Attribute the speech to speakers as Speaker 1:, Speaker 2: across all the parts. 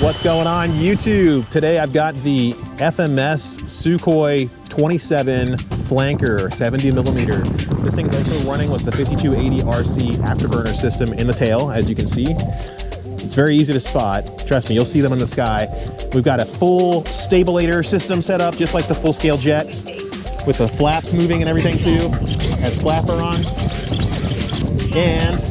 Speaker 1: What's going on YouTube? Today I've got the FMS Su-27 flanker, 70 millimeter. This thing's also running with the 5280 RC afterburner system in the tail, as you can see. It's very easy to spot. Trust me, you'll see them in the sky. We've got a full stabilator system set up, just like the full-scale jet, with the flaps moving and everything too. Has flaperons. And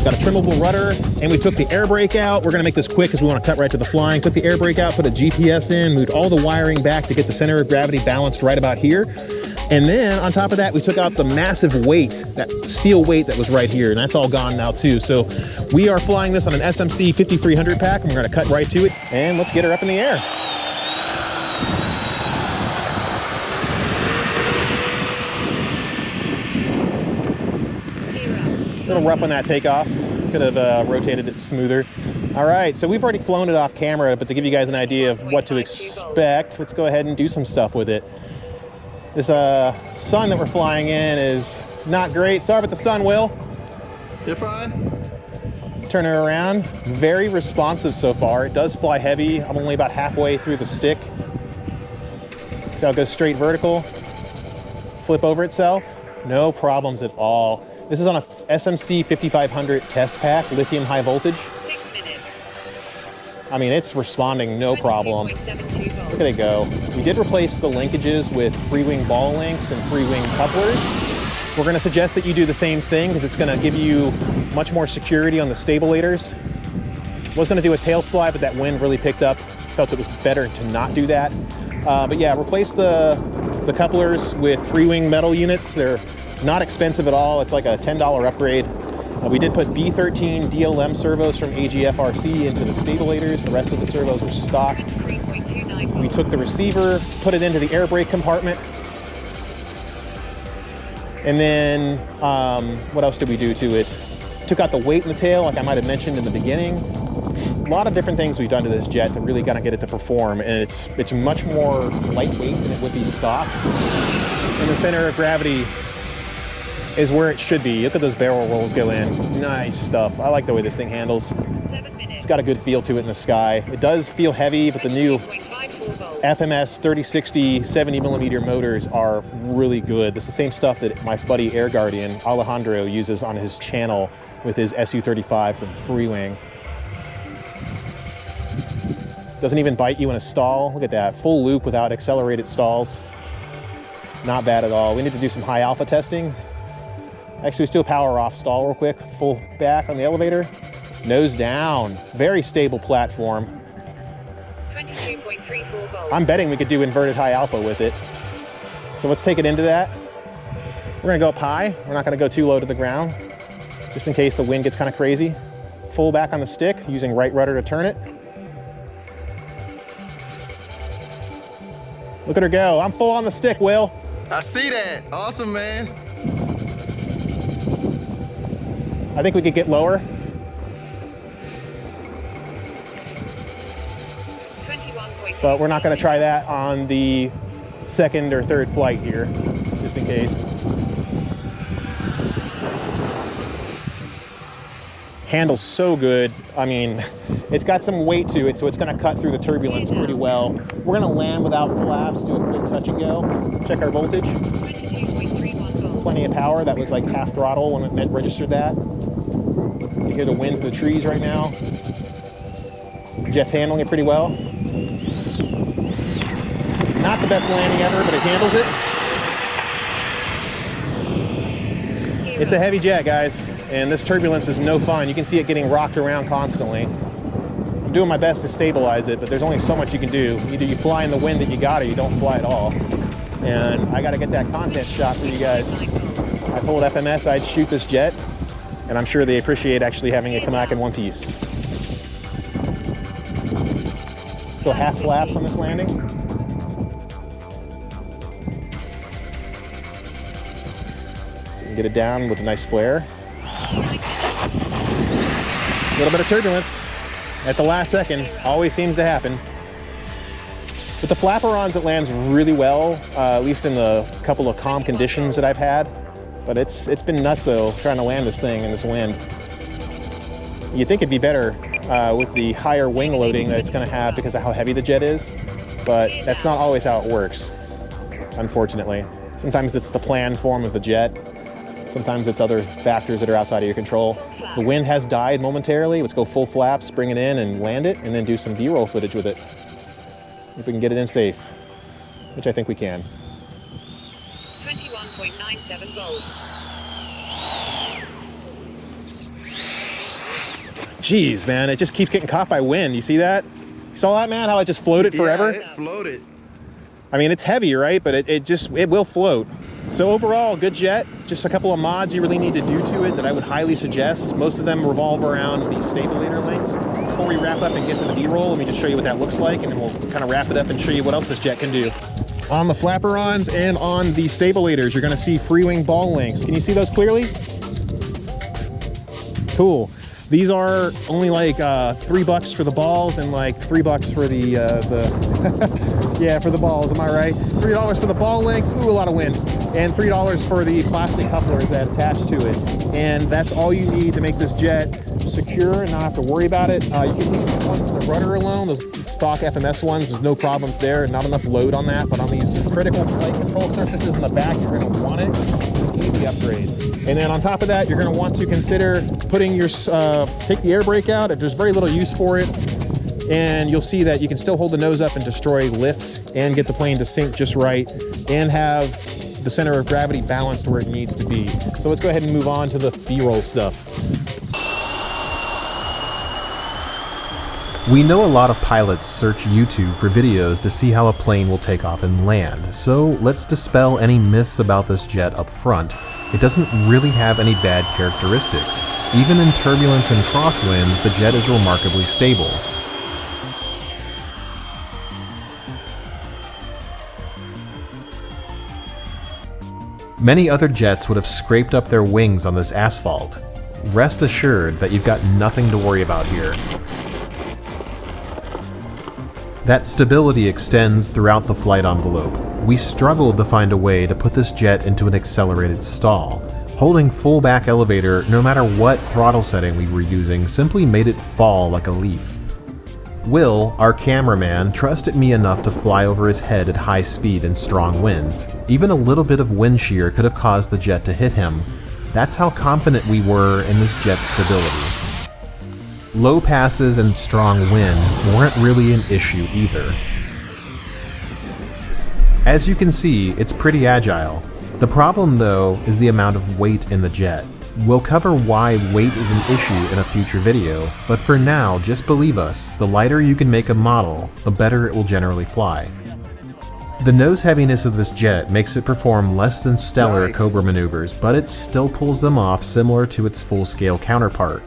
Speaker 1: got a trimmable rudder, and we took the air brake out. We're gonna make this quick because we want to cut right to the flying. Took the air brake out, put a GPS in, moved all the wiring back to get the center of gravity balanced right about here. And then on top of that, we took out the massive weight, that steel weight that was right here, and that's all gone now too. So we are flying this on an SMC 5300 pack, and we're gonna cut right to it. And let's get her up in the air. A little rough on that takeoff. Could have rotated it smoother. All right, so we've already flown it off camera, but to give you guys an idea of what to expect, let's go ahead and do some stuff with it. This sun that we're flying in is not great. Sorry about the sun, Will.
Speaker 2: You're fine.
Speaker 1: Turn her around. Very responsive so far. It does fly heavy. I'm only about halfway through the stick. See how it goes straight vertical. Flip over itself. No problems at all. This is on a SMC 5500 test pack, lithium high voltage.
Speaker 3: 6 minutes.
Speaker 1: I mean, it's responding no problem. Look at it go. We did replace the linkages with freewing ball links and freewing couplers. We're gonna suggest that you do the same thing because it's gonna give you much more security on the stabilators. Was gonna do a tail slide, but that wind really picked up. Felt it was better to not do that. But yeah, replace the couplers with freewing metal units. They're not expensive at all. It's like a $10 upgrade. We did put B13 DLM servos from AGFRC into the stabilators. The rest of the servos were stock. We took the receiver, put it into the air brake compartment. And then, what else did we do to it? Took out the weight in the tail, like I might have mentioned in the beginning. A lot of different things we've done to this jet to really kind of get it to perform, and it's much more lightweight than it would be stock. And the center of gravity is where it should be. Look at those barrel rolls go in. Nice stuff. I like the way this thing handles. It's got a good feel to it in the sky. It does feel heavy, but the new FMS 3060 70 millimeter motors are really good. This is the same stuff that my buddy Air Guardian Alejandro uses on his channel with his SU-35 from Freewing. Doesn't even bite you in a stall. Look at that, full loop without accelerated stalls. Not bad at all. We need to do some high alpha testing. Actually, let's do a power off stall real quick. Full back on the elevator. Nose down. Very stable platform.
Speaker 3: 22.34 volts.
Speaker 1: I'm betting we could do inverted high alpha with it. So let's take it into that. We're gonna go up high. We're not gonna go too low to the ground, just in case the wind gets kind of crazy. Full back on the stick, using right rudder to turn it. Look at her go. I'm full on the stick, Will.
Speaker 2: I see that. Awesome, man.
Speaker 1: I think we could get lower.
Speaker 3: 21.2.
Speaker 1: But we're not gonna try that on the second or third flight here, just in case. Handles so good. I mean, it's got some weight to it, so it's gonna cut through the turbulence pretty well. We're gonna land without flaps, do a quick touch and go. Check our voltage.
Speaker 3: 22.31 volts.
Speaker 1: Plenty of power. That was like half throttle when it registered that. You hear the wind through the trees right now. Jet's handling it pretty well. Not the best landing ever, but it handles it. It's a heavy jet, guys, and this turbulence is no fun. You can see it getting rocked around constantly. I'm doing my best to stabilize it, but there's only so much you can do. Either you fly in the wind that you got, or you don't fly at all. And I gotta get that content shot for you guys. I told FMS I'd shoot this jet, and I'm sure they appreciate actually having it come back in one piece. Go half flaps on this landing. So we can get it down with a nice flare. A little bit of turbulence at the last second, always seems to happen. With the flaperons, it lands really well, at least in the couple of calm conditions that I've had. But it's been nutso trying to land this thing in this wind. You'd think it'd be better with the higher wing loading that it's going to have because of how heavy the jet is. But that's not always how it works, unfortunately. Sometimes it's the planned form of the jet. Sometimes it's other factors that are outside of your control. The wind has died momentarily. Let's go full flaps, bring it in and land it, and then do some B-roll footage with it. If we can get it in safe, which I think we can.
Speaker 3: 21.97 volts.
Speaker 1: Jeez, man, it just keeps getting caught by wind. You see that? You saw that, man? How it just floated forever?
Speaker 2: Yeah, it floated.
Speaker 1: I mean, it's heavy, right? But it will float. So overall, good jet. Just a couple of mods you really need to do to it that I would highly suggest. Most of them revolve around the stabilator links. Before we wrap up and get to the B-roll, let me just show you what that looks like, and then we'll kind of wrap it up and show you what else this jet can do. On the flaperons and on the stabilators, you're gonna see freewing ball links. Can you see those clearly? Cool. These are only like $3 for the balls and like $3 for the yeah, for the balls, am I right? $3 for the ball links, ooh, a lot of wind. And $3 for the plastic couplers that attach to it. And that's all you need to make this jet secure and not have to worry about it. You can leave the ones in the rudder alone, those stock FMS ones, there's no problems there, not enough load on that, but on these critical flight control surfaces in the back, you're gonna want it. Easy upgrade. And then on top of that, you're gonna want to consider putting your, take the air brake out. There's very little use for it. And you'll see that you can still hold the nose up and destroy lift and get the plane to sink just right and have the center of gravity balanced where it needs to be. So let's go ahead and move on to the B-roll stuff.
Speaker 4: We know a lot of pilots search YouTube for videos to see how a plane will take off and land, so let's dispel any myths about this jet up front. It doesn't really have any bad characteristics. Even in turbulence and crosswinds, the jet is remarkably stable. Many other jets would have scraped up their wings on this asphalt. Rest assured that you've got nothing to worry about here. That stability extends throughout the flight envelope. We struggled to find a way to put this jet into an accelerated stall. Holding full back elevator, no matter what throttle setting we were using, simply made it fall like a leaf. Will, our cameraman, trusted me enough to fly over his head at high speed and strong winds. Even a little bit of wind shear could have caused the jet to hit him. That's how confident we were in this jet's stability. Low passes and strong wind weren't really an issue either. As you can see, it's pretty agile. The problem though is the amount of weight in the jet. We'll cover why weight is an issue in a future video, but for now, just believe us, the lighter you can make a model, the better it will generally fly. The nose heaviness of this jet makes it perform less than stellar Cobra maneuvers, but it still pulls them off similar to its full-scale counterpart.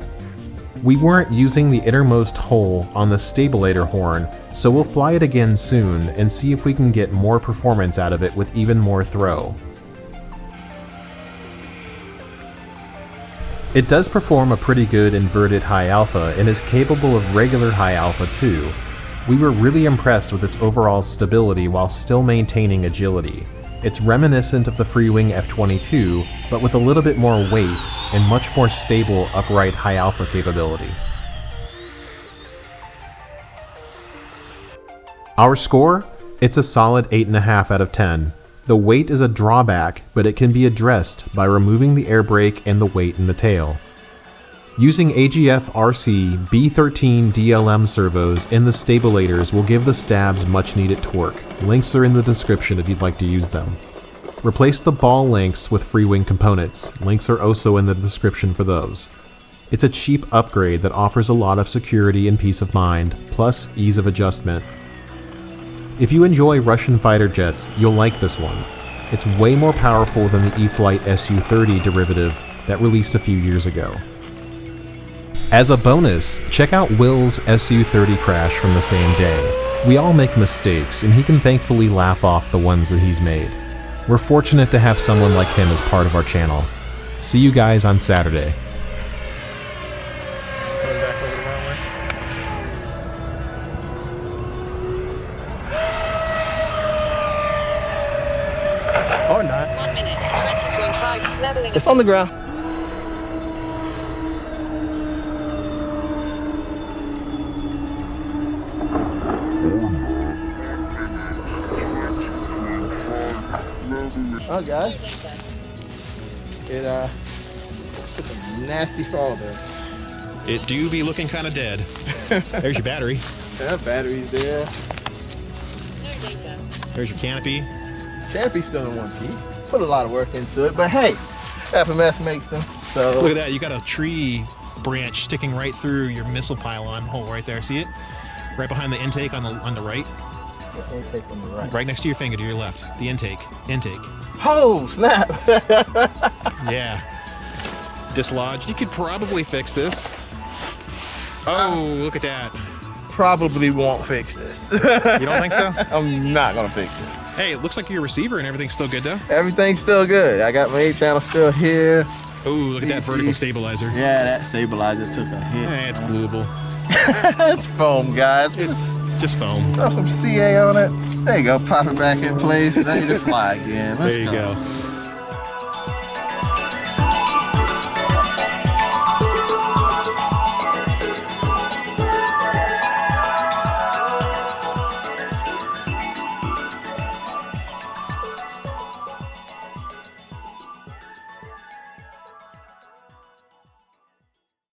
Speaker 4: We weren't using the innermost hole on the stabilator horn, so we'll fly it again soon and see if we can get more performance out of it with even more throw. It does perform a pretty good inverted high alpha and is capable of regular high alpha too. We were really impressed with its overall stability while still maintaining agility. It's reminiscent of the freewing F-22, but with a little bit more weight and much more stable upright high alpha capability. Our score? It's a solid 8.5 out of 10. The weight is a drawback, but it can be addressed by removing the air brake and the weight in the tail. Using AGF RC B13 DLM servos in the stabilators will give the stabs much needed torque. Links are in the description if you'd like to use them. Replace the ball links with freewing components. Links are also in the description for those. It's a cheap upgrade that offers a lot of security and peace of mind, plus ease of adjustment. If you enjoy Russian fighter jets, you'll like this one. It's way more powerful than the e-flite Su-30 derivative that released a few years ago. As a bonus, check out Will's Su-30 crash from the same day. We all make mistakes, and he can thankfully laugh off the ones that he's made. We're fortunate to have someone like him as part of our channel. See you guys on Saturday.
Speaker 2: Or not.
Speaker 3: 1 minute, 20.5, leveling.
Speaker 2: It's on the ground. Oh, guys. It took a nasty fall there.
Speaker 1: It do be looking kind of dead. There's your battery.
Speaker 2: Yeah, battery's there.
Speaker 3: No data.
Speaker 1: There's your canopy.
Speaker 2: Canopy's still in one piece. Put a lot of work into it, but hey, FMS makes them. So
Speaker 1: Look at that. You got a tree branch sticking right through your missile pylon hole right there. See it? Right behind the intake on the right.
Speaker 2: the intake on the right.
Speaker 1: Right next to your finger to your left. The intake. Intake.
Speaker 2: Oh, snap.
Speaker 1: Yeah. Dislodged. You could probably fix this. Oh, look at that.
Speaker 2: Probably won't fix this.
Speaker 1: You don't think so?
Speaker 2: I'm not gonna fix it.
Speaker 1: Hey, it looks like your receiver and everything's still good though.
Speaker 2: Everything's still good. I got my A channel still here.
Speaker 1: Oh, look at that vertical stabilizer.
Speaker 2: Yeah, that stabilizer took a hit.
Speaker 1: Eh, it's glueable.
Speaker 2: It's foam, guys.
Speaker 1: Just foam.
Speaker 2: Throw some CA on it. There you go. Pop it back in place. Ready to fly again. Let's
Speaker 1: There you
Speaker 2: go.
Speaker 1: go.